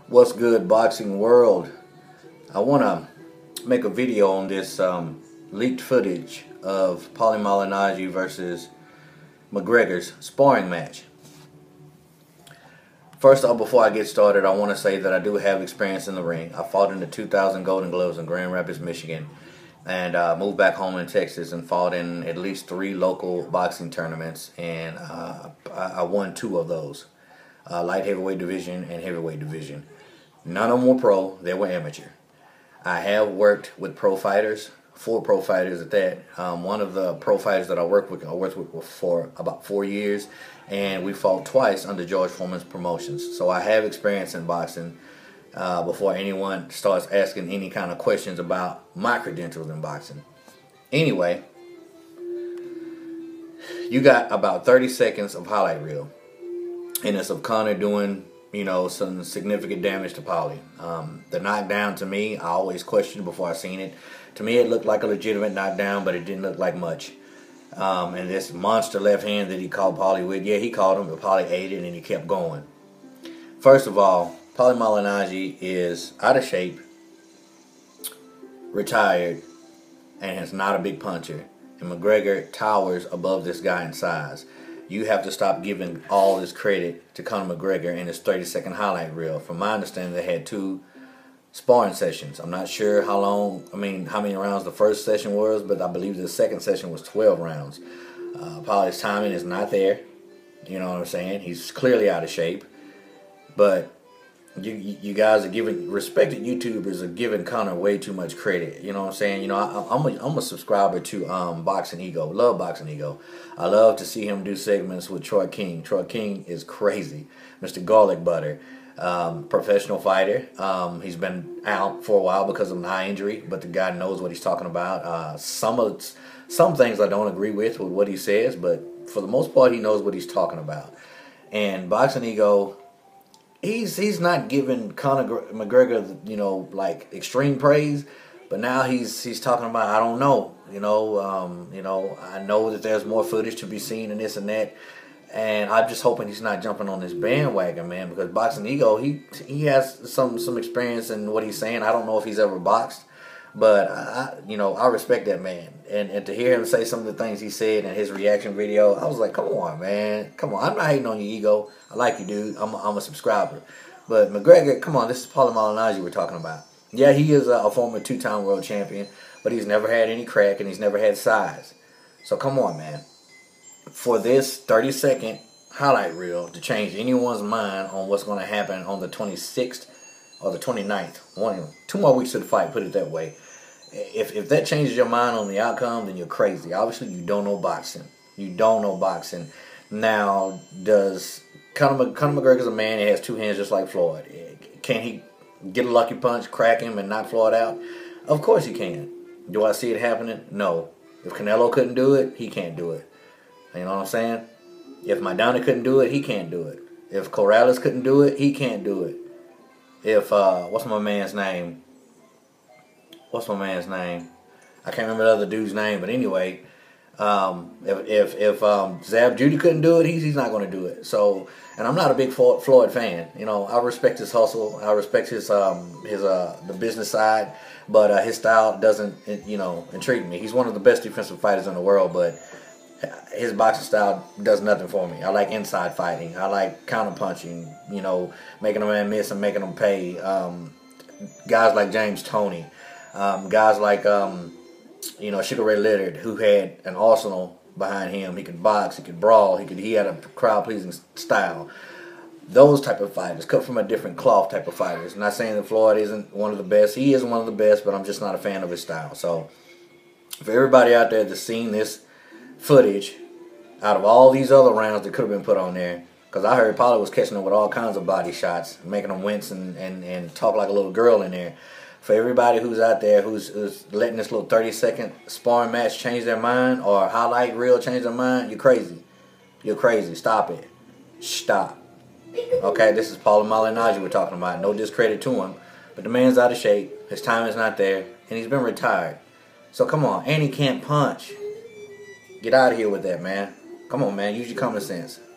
What's good, boxing world? I want to make a video on this leaked footage of Paulie versus McGregor's sparring match. First off, before I get started, I want to say that I do have experience in the ring. I fought in the 2000 Golden Gloves in Grand Rapids, Michigan, and moved back home in Texas and fought in at least 3 local boxing tournaments, and I won 2 of those, light heavyweight division and heavyweight division. None of them were pro, they were amateur. I have worked with pro fighters, 4 pro fighters at that. One of the pro fighters that I worked with for about 4 years, and we fought twice under George Foreman's promotions. So I have experience in boxing before anyone starts asking any kind of questions about my credentials in boxing. Anyway, you got about 30 seconds of highlight reel, and it's of Conor doing, some significant damage to Paulie. The knockdown, to me, I always questioned before I seen it. To me, it looked like a legitimate knockdown, but it didn't look like much. And this monster left hand that he caught Paulie with, yeah, he caught him, but Paulie ate it and he kept going. First of all, Paulie is out of shape, retired, and is not a big puncher. And McGregor towers above this guy in size. You have to stop giving all this credit to Conor McGregor in his 30-second highlight reel. From my understanding, they had 2 sparring sessions. I'm not sure how many rounds the first session was, but I believe the second session was 12 rounds. Paulie's timing is not there. You know what I'm saying? He's clearly out of shape. But you guys are giving, respected YouTubers are giving Conor way too much credit. You know what I'm saying? I'm a subscriber to Boxing Ego. Love Boxing Ego. I love to see him do segments with Troy King. Troy King is crazy. Mr. Garlic Butter. Professional fighter. He's been out for a while because of an eye injury, but the guy knows what he's talking about. Some things I don't agree with what he says, but for the most part, he knows what he's talking about. And Boxing Ego, he's not giving Conor McGregor, like extreme praise, but now he's talking about, I don't know, I know that there's more footage to be seen and this and that. And I'm just hoping he's not jumping on this bandwagon, man, because Boxing Ego, he has some experience in what he's saying. I don't know if he's ever boxed, but I respect that man. And to hear him say some of the things he said in his reaction video, I was like, come on, man. Come on. I'm not hating on your ego. I like you, dude. I'm a subscriber. But McGregor, come on, this is Paulie we're talking about. Yeah, he is a former 2-time world champion, but he's never had any crack and he's never had size. So come on, man. For this 30-second highlight reel to change anyone's mind on what's going to happen on the 26th or the 29th, 2 more weeks to the fight, put it that way. If that changes your mind on the outcome, then you're crazy. Obviously, you don't know boxing. You don't know boxing. Now, does Conor McGregor's a man that has 2 hands just like Floyd? Can he get a lucky punch, crack him, and knock Floyd out? Of course he can. Do I see it happening? No. If Canelo couldn't do it, he can't do it. You know what I'm saying? If Maidana couldn't do it, he can't do it. If Corrales couldn't do it, he can't do it. If, what's my man's name? I can't remember the other dude's name, but anyway, if Zab Judy couldn't do it, he's not going to do it. So, and I'm not a big Floyd fan. I respect his hustle. I respect his the business side, but his style doesn't, intrigue me. He's one of the best defensive fighters in the world, but his boxing style does nothing for me. I like inside fighting. I like counter punching, making a man miss and making him pay. Guys like James Toney, guys like, Sugar Ray Leonard, who had an arsenal behind him. He could box, he could brawl, he had a crowd-pleasing style. Those type of fighters, cut from a different cloth type of fighters. I'm not saying that Floyd isn't one of the best. He is one of the best, but I'm just not a fan of his style. So, for everybody out there that's seen this footage, out of all these other rounds that could have been put on there, because I heard Paulie was catching him with all kinds of body shots, making him wince and talk like a little girl in there. For everybody who's out there who's letting this little 30-second sparring match change their mind, or highlight reel change their mind, you're crazy. You're crazy. Stop it. Stop. Okay, this is Paulie we're talking about. No discredit to him, but the man's out of shape. His time is not there, and he's been retired. So come on, and he can't punch. Get out of here with that, man. Come on, man. Use your common sense.